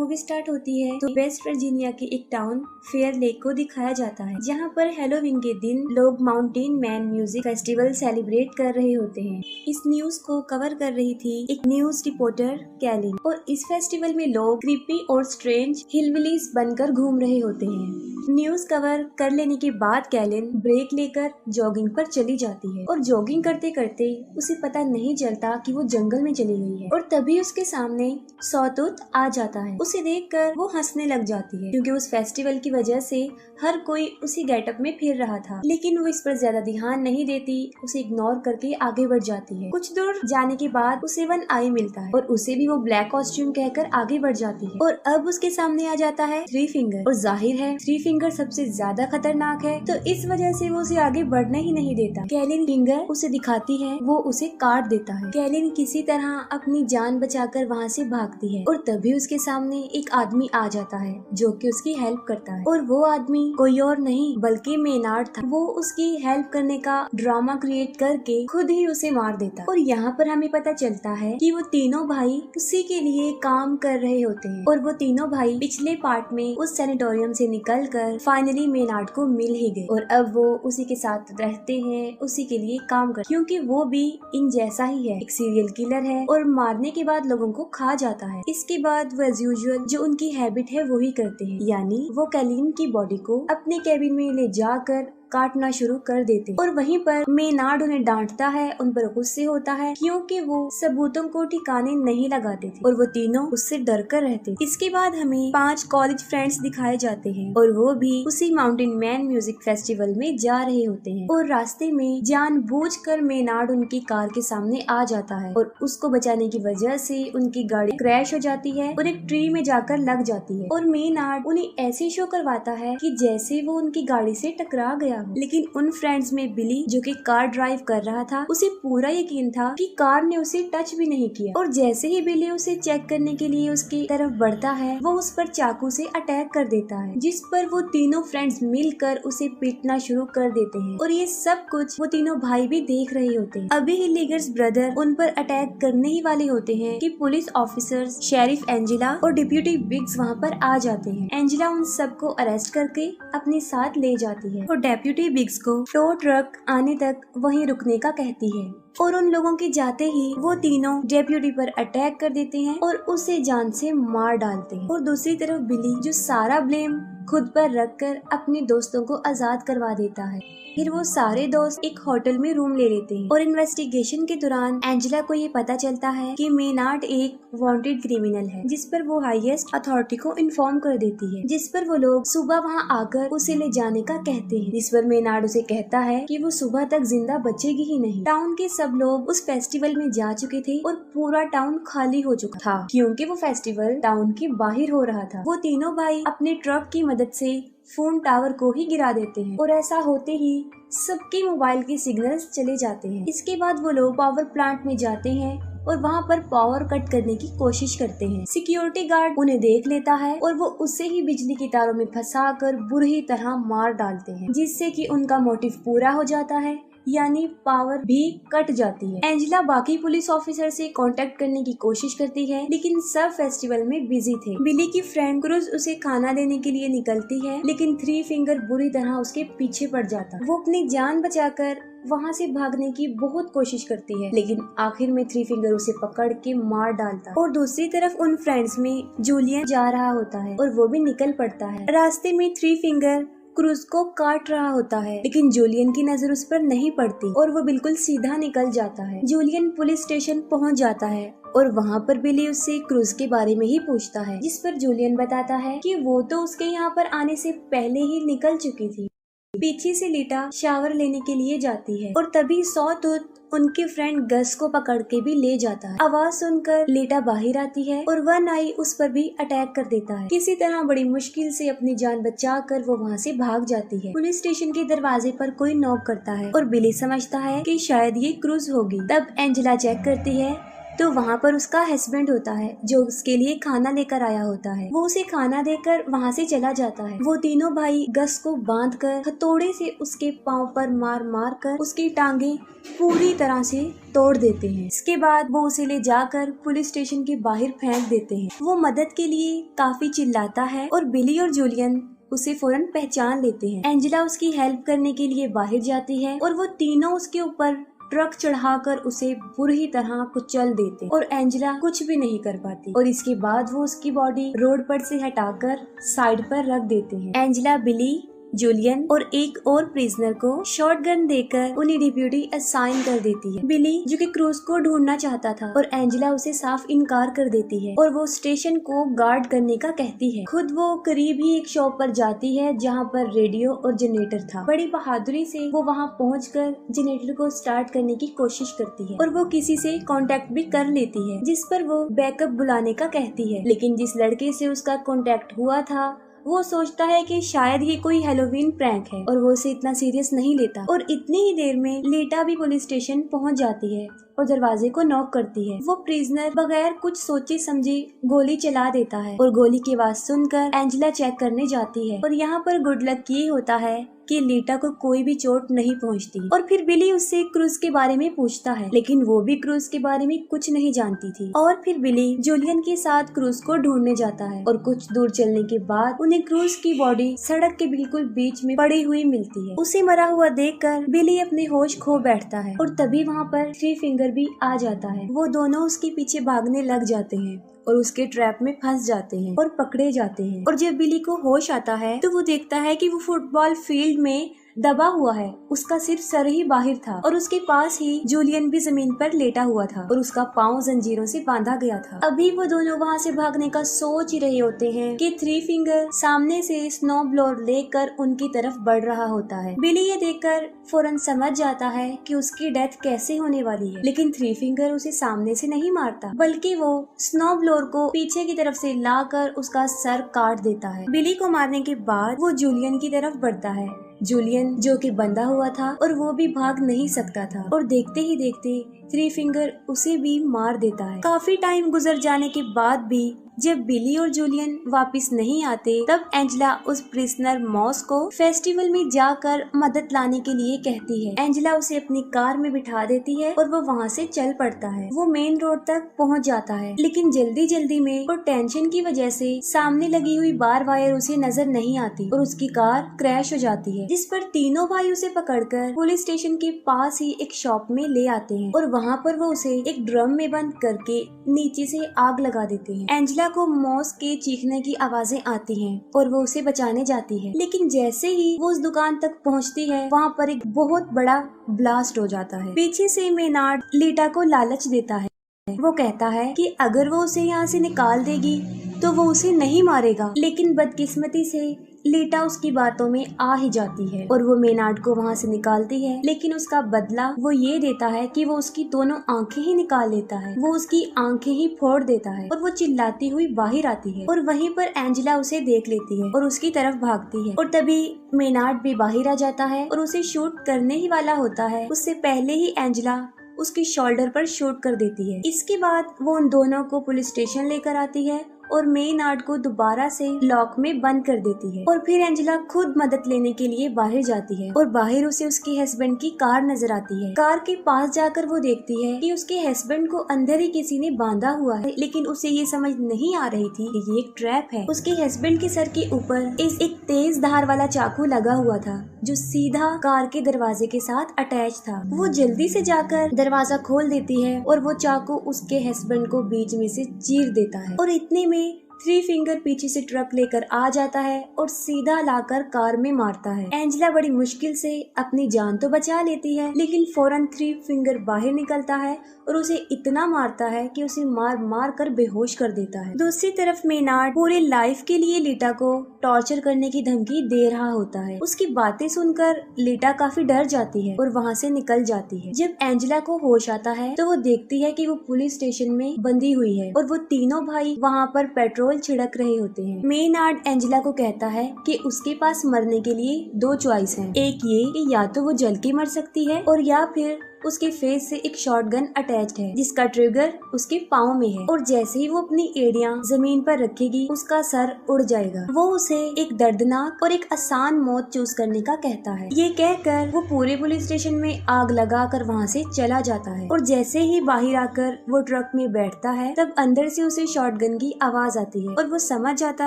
Movie start होती है तो वेस्ट वर्जीनिया के एक टाउन फेयर लेक को दिखाया जाता है, जहाँ पर हैलोवीन के दिन लोग mountain man music festival celebrate कर रहे होते हैं। इस न्यूज को कवर कर रही थी एक न्यूज रिपोर्टर कैलिन, और इस फेस्टिवल में लोग क्रीपी और स्ट्रेंज हिलबिलीज बनकर घूम रहे होते हैं। न्यूज कवर कर लेने के बाद कैलिन ब्रेक लेकर जॉगिंग पर चली जाती है, और जॉगिंग करते करते उसे पता नहीं चलता कि वो जंगल में चली गई है, और तभी उसके सामने सॉटूथ आ जाता है। उसे देखकर वो हंसने लग जाती है, क्योंकि उस फेस्टिवल की वजह से हर कोई उसी गेटअप में फिर रहा था। लेकिन वो इस पर ज्यादा ध्यान नहीं देती, उसे इग्नोर करके आगे बढ़ जाती है। कुछ दूर जाने के बाद उसे वन आई मिलता है, और उसे भी वो ब्लैक कॉस्ट्यूम कहकर आगे बढ़ जाती है, और अब उसके सामने आ जाता है थ्री फिंगर। और जाहिर है थ्री फिंगर सबसे ज्यादा खतरनाक है, तो इस वजह से वो उसे आगे बढ़ने ही नहीं देता। कैलिन फिंगर उसे दिखाती है, वो उसे काट देता है। कैलिन किसी तरह अपनी जान बचाकर वहाँ से भागती है, और तभी उसके सामने एक आदमी आ जाता है जो कि उसकी हेल्प करता है, और वो आदमी कोई और नहीं बल्कि मेनार्ड था। वो उसकी हेल्प करने का ड्रामा क्रिएट करके खुद ही उसे मार देता है। और यहाँ पर हमें पता चलता है कि वो तीनों भाई उसी के लिए काम कर रहे होते हैं, और वो तीनों भाई पिछले पार्ट में उस सैनिटोरियम से निकलकर फाइनली मेनार्ड को मिल ही गए, और अब वो उसी के साथ रहते हैं, उसी के लिए काम कर, क्योंकि वो भी इन जैसा ही है, एक सीरियल किलर है और मारने के बाद लोगों को खा जाता है। इसके बाद वो एज यूजुअल जो उनकी हैबिट है वो ही करते हैं, यानी वो कैलिन की बॉडी को अपने कैबिन में ले जाकर काटना शुरू कर देते। और वहीं पर मेनार्ड उन्हें डांटता है, उन पर गुस्से होता है, क्योंकि वो सबूतों को ठिकाने नहीं लगाते थे, और वो तीनों उससे डर कर रहते। इसके बाद हमें 5 कॉलेज फ्रेंड्स दिखाए जाते हैं, और वो भी उसी माउंटेन मैन म्यूजिक फेस्टिवल में जा रहे होते हैं, और रास्ते में जानबूझकर मेनार्ड उनकी कार के सामने आ जाता है, और उसको बचाने की वजह से उनकी गाड़ी क्रैश हो जाती है और एक ट्री में जाकर लग जाती है। और मेनार्ड उन्हें ऐसे शो करवाता है कि जैसे वो उनकी गाड़ी से टकरा गया। लेकिन उन फ्रेंड्स में बिली जो कि कार ड्राइव कर रहा था, उसे पूरा यकीन था कि कार ने उसे टच भी नहीं किया, और जैसे ही बिली उसे चेक करने के लिए उसकी तरफ बढ़ता है, वो उस पर चाकू से अटैक कर देता है, जिस पर वो तीनों फ्रेंड्स मिलकर उसे पीटना शुरू कर देते हैं। और ये सब कुछ वो तीनों भाई भी देख रहे होते हैं। अभी ही लीगर्स ब्रदर उन पर अटैक करने ही वाले होते हैं कि पुलिस ऑफिसर्स, शेरिफ एंजेला और डिप्यूटी बिग्स वहाँ पर आ जाते हैं। एंजेला उन सबको अरेस्ट करके अपने साथ ले जाती है, और डेप्यूटी बिग्स को टो ट्रक आने तक वहीं रुकने का कहती है, और उन लोगों के जाते ही वो तीनों डेप्यूटी पर अटैक कर देते हैं और उसे जान से मार डालते हैं। और दूसरी तरफ बिली जो सारा ब्लेम खुद पर रखकर अपने दोस्तों को आजाद करवा देता है। फिर वो सारे दोस्त एक होटल में रूम ले लेते हैं, और इन्वेस्टिगेशन के दौरान एंजेला को ये पता चलता है कि मेनार्ड एक वांटेड क्रिमिनल है, जिस पर वो हाईएस्ट अथॉरिटी को इन्फॉर्म कर देती है, जिस पर वो लोग सुबह वहाँ आकर उसे ले जाने का कहते हैं, जिस पर मेनार्ड उसे कहता है कि वो सुबह तक जिंदा बचेगी ही नहीं। टाउन के सब लोग उस फेस्टिवल में जा चुके थे, और पूरा टाउन खाली हो चुका था, क्योंकि वो फेस्टिवल टाउन के बाहर हो रहा था। वो तीनों भाई अपने ट्रक की मदद से फोन टावर को ही गिरा देते हैं, और ऐसा होते ही सबके मोबाइल के सिग्नल्स चले जाते हैं। इसके बाद वो लोग पावर प्लांट में जाते हैं और वहाँ पर पावर कट करने की कोशिश करते हैं। सिक्योरिटी गार्ड उन्हें देख लेता है, और वो उसे ही बिजली की तारों में फंसाकर बुरी तरह मार डालते हैं, जिससे कि उनका मोटिव पूरा हो जाता है, यानी पावर भी कट जाती है। एंजेला बाकी पुलिस ऑफिसर से कांटेक्ट करने की कोशिश करती है, लेकिन सब फेस्टिवल में बिजी थे। बिली की फ्रेंड क्रूज उसे खाना देने के लिए निकलती है, लेकिन थ्री फिंगर बुरी तरह उसके पीछे पड़ जाता है। वो अपनी जान बचाकर वहाँ से भागने की बहुत कोशिश करती है, लेकिन आखिर में थ्री फिंगर उसे पकड़ के मार डालता है। और दूसरी तरफ उन फ्रेंड्स में जूलियन जा रहा होता है, और वो भी निकल पड़ता है। रास्ते में थ्री फिंगर क्रूज को काट रहा होता है, लेकिन जूलियन की नजर उस पर नहीं पड़ती, और वो बिल्कुल सीधा निकल जाता है। जूलियन पुलिस स्टेशन पहुंच जाता है, और वहाँ पर बिली उससे क्रूज के बारे में ही पूछता है, जिस पर जूलियन बताता है कि वो तो उसके यहाँ पर आने से पहले ही निकल चुकी थी। पीछे से लीटा शावर लेने के लिए जाती है, और तभी सॉटूथ उनके फ्रेंड गस को पकड़ के भी ले जाता है। आवाज सुनकर लीटा बाहर आती है, और वन आई उस पर भी अटैक कर देता है। किसी तरह बड़ी मुश्किल से अपनी जान बचाकर वो वहाँ से भाग जाती है। पुलिस स्टेशन के दरवाजे पर कोई नॉक करता है, और बिली समझता है कि शायद ये क्रूज होगी। तब एंजेला चेक करती है तो वहाँ पर उसका हस्बैंड होता है जो उसके लिए खाना लेकर आया होता है। वो उसे खाना देकर वहाँ से चला जाता है। वो तीनों भाई गस को बांधकर हथौड़े से उसके पाँव पर मार मार कर उसकी टांगे पूरी तरह से तोड़ देते हैं। इसके बाद वो उसे ले जाकर पुलिस स्टेशन के बाहर फेंक देते हैं। वो मदद के लिए काफी चिल्लाता है और बिली और जूलियन उसे फौरन पहचान लेते हैं। एंजेला उसकी हेल्प करने के लिए बाहर जाती है और वो तीनों उसके ऊपर ट्रक चढ़ाकर उसे बुरी तरह कुचल देते और एंजेला कुछ भी नहीं कर पाती। और इसके बाद वो उसकी बॉडी रोड पर से हटाकर साइड पर रख देते हैं। एंजेला बिली, जूलियन और एक और प्रिजनर को शॉटगन देकर उन्हें डिप्यूटी असाइन कर देती है। बिली जो कि क्रूज को ढूंढना चाहता था और एंजेला उसे साफ इनकार कर देती है और वो स्टेशन को गार्ड करने का कहती है। खुद वो करीब ही एक शॉप पर जाती है जहाँ पर रेडियो और जनरेटर था। बड़ी बहादुरी से वो वहाँ पहुंचकर जनरेटर को स्टार्ट करने की कोशिश करती है और वो किसी से कांटेक्ट भी कर लेती है जिस पर वो बैकअप बुलाने का कहती है। लेकिन जिस लड़के से उसका कांटेक्ट हुआ था वो सोचता है कि शायद ये कोई हैलोवीन प्रैंक है और वो उसे इतना सीरियस नहीं लेता। और इतनी ही देर में लीटा भी पुलिस स्टेशन पहुंच जाती है और दरवाजे को नॉक करती है। वो प्रिजनर बगैर कुछ सोचे समझे गोली चला देता है और गोली की आवाज सुनकर एंजेला चेक करने जाती है और यहाँ पर गुड लक ये होता है कि लीटा को कोई भी चोट नहीं पहुंचती। और फिर बिली उससे क्रूज के बारे में पूछता है लेकिन वो भी क्रूज के बारे में कुछ नहीं जानती थी। और फिर बिली जूलियन के साथ क्रूज को ढूंढने जाता है और कुछ दूर चलने के बाद उन्हें क्रूज की बॉडी सड़क के बिल्कुल बीच में पड़ी हुई मिलती है। उसे मरा हुआ देखकर बिली अपने होश खो बैठता है और तभी वहाँ पर थ्री फिंगर भी आ जाता है। वो दोनों उसके पीछे भागने लग जाते हैं और उसके ट्रैप में फंस जाते हैं और पकड़े जाते हैं। और जब बिली को होश आता है तो वो देखता है कि वो फुटबॉल फील्ड में दबा हुआ है। उसका सिर्फ सर ही बाहर था और उसके पास ही जूलियन भी जमीन पर लेटा हुआ था और उसका पाँव जंजीरों से बांधा गया था। अभी वो दोनों वहाँ से भागने का सोच ही रहे होते हैं कि थ्री फिंगर सामने से स्नो ब्लोअर लेकर उनकी तरफ बढ़ रहा होता है। बिली ये देखकर फौरन समझ जाता है कि उसकी डेथ कैसे होने वाली है, लेकिन थ्री फिंगर उसे सामने से नहीं मारता बल्कि वो स्नो ब्लोअर को पीछे की तरफ से लाकर उसका सर काट देता है। बिली को मारने के बाद वो जूलियन की तरफ बढ़ता है। जूलियन जो कि बंधा हुआ था और वो भी भाग नहीं सकता था और देखते ही देखते थ्री फिंगर उसे भी मार देता है। काफी टाइम गुजर जाने के बाद भी जब बिली और जूलियन वापस नहीं आते तब एंजेला उस प्रिजनर मॉस को फेस्टिवल में जाकर मदद लाने के लिए कहती है। एंजेला उसे अपनी कार में बिठा देती है और वो वहाँ से चल पड़ता है। वो मेन रोड तक पहुँच जाता है लेकिन जल्दी जल्दी में और टेंशन की वजह से सामने लगी हुई बार वायर उसे नजर नहीं आती और उसकी कार क्रैश हो जाती है, जिस पर तीनों भाई उसे पकड़कर पुलिस स्टेशन के पास ही एक शॉप में ले आते हैं और वहाँ पर वो उसे एक ड्रम में बंद करके नीचे से आग लगा देते हैं। एंजेला को मॉस के चीखने की आवाजें आती हैं और वो उसे बचाने जाती है, लेकिन जैसे ही वो उस दुकान तक पहुंचती है वहाँ पर एक बहुत बड़ा ब्लास्ट हो जाता है। पीछे से मेनार्ड लीटा को लालच देता है। वो कहता है कि अगर वो उसे यहाँ से निकाल देगी तो वो उसे नहीं मारेगा, लेकिन बदकिस्मती से लीटा उसकी बातों में आ ही जाती है और वो मेनार्ड को वहाँ से निकालती है, लेकिन उसका बदला वो ये देता है कि वो उसकी दोनों आंखें ही निकाल लेता है। वो उसकी आंखें ही फोड़ देता है और वो चिल्लाती हुई बाहर आती है और वहीं पर एंजेला उसे देख लेती है और उसकी तरफ भागती है और तभी मेनार्ड भी बाहर आ जाता है और उसे शूट करने ही वाला होता है। उससे पहले ही एंजेला उसकी शोल्डर पर शूट कर देती है। इसके बाद वो उन दोनों को पुलिस स्टेशन लेकर आती है और मेनार्ड को दोबारा से लॉक में बंद कर देती है और फिर एंजेला खुद मदद लेने के लिए बाहर जाती है और बाहर उसे उसके हस्बैंड की कार नजर आती है। कार के पास जाकर वो देखती है कि उसके हस्बैंड को अंदर ही किसी ने बांधा हुआ है, लेकिन उसे ये समझ नहीं आ रही थी कि ये एक ट्रैप है। उसके हस्बैंड के सर के ऊपर एक तेज धार वाला चाकू लगा हुआ था जो सीधा कार के दरवाजे के साथ अटैच था। वो जल्दी से जाकर दरवाजा खोल देती है और वो चाकू उसके हस्बैंड को बीच में से चीर देता है और इतने में थ्री फिंगर पीछे से ट्रक लेकर आ जाता है और सीधा लाकर कार में मारता है। एंजेला बड़ी मुश्किल से अपनी जान तो बचा लेती है, लेकिन फौरन थ्री फिंगर बाहर निकलता है और उसे इतना मारता है कि उसे मार मार कर बेहोश कर देता है। दूसरी तरफ मेनार्ड पूरे लाइफ के लिए लीटा को टॉर्चर करने की धमकी दे रहा होता है। उसकी बातें सुनकर लीटा काफी डर जाती है और वहाँ से निकल जाती है। जब एंजेला को होश आता है तो वो देखती है कि वो पुलिस स्टेशन में बंधी हुई है और वो तीनों भाई वहाँ पर पेट्रोल छिड़क रहे होते हैं। मेनार्ड एंजेला को कहता है कि उसके पास मरने के लिए दो चॉइस हैं। एक ये कि या तो वो जल के मर सकती है और या फिर उसके फेस से एक शॉटगन अटैच्ड है जिसका ट्रिगर उसके पाँव में है और जैसे ही वो अपनी एड़ियां जमीन पर रखेगी उसका सर उड़ जाएगा। वो उसे एक दर्दनाक और एक आसान मौत चूज करने का कहता है। ये कहकर वो पूरे पुलिस स्टेशन में आग लगाकर वहाँ से चला जाता है और जैसे ही बाहर आकर वो ट्रक में बैठता है तब अंदर से उसे शॉटगन की आवाज आती है और वो समझ जाता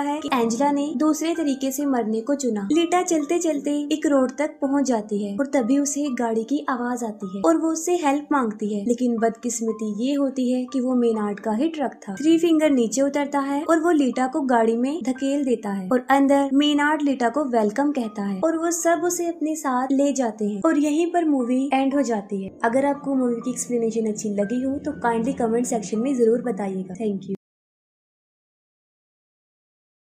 है कि एंजेला ने दूसरे तरीके से मरने को चुना। लीटा चलते चलते एक रोड तक पहुंच जाती है और तभी उसे एक गाड़ी की आवाज आती है और वो उससे हेल्प मांगती है, लेकिन बदकिस्मती ये होती है कि वो मेनार्ड का ही ट्रक था। थ्री फिंगर नीचे उतरता है और वो लीटा को गाड़ी में धकेल देता है और अंदर मेनार्ड लीटा को वेलकम कहता है और वो सब उसे अपने साथ ले जाते हैं और यहीं पर मूवी एंड हो जाती है। अगर आपको मूवी की एक्सप्लेनेशन अच्छी लगी हो तो काइंडली कमेंट सेक्शन में जरूर बताइएगा। Thank you.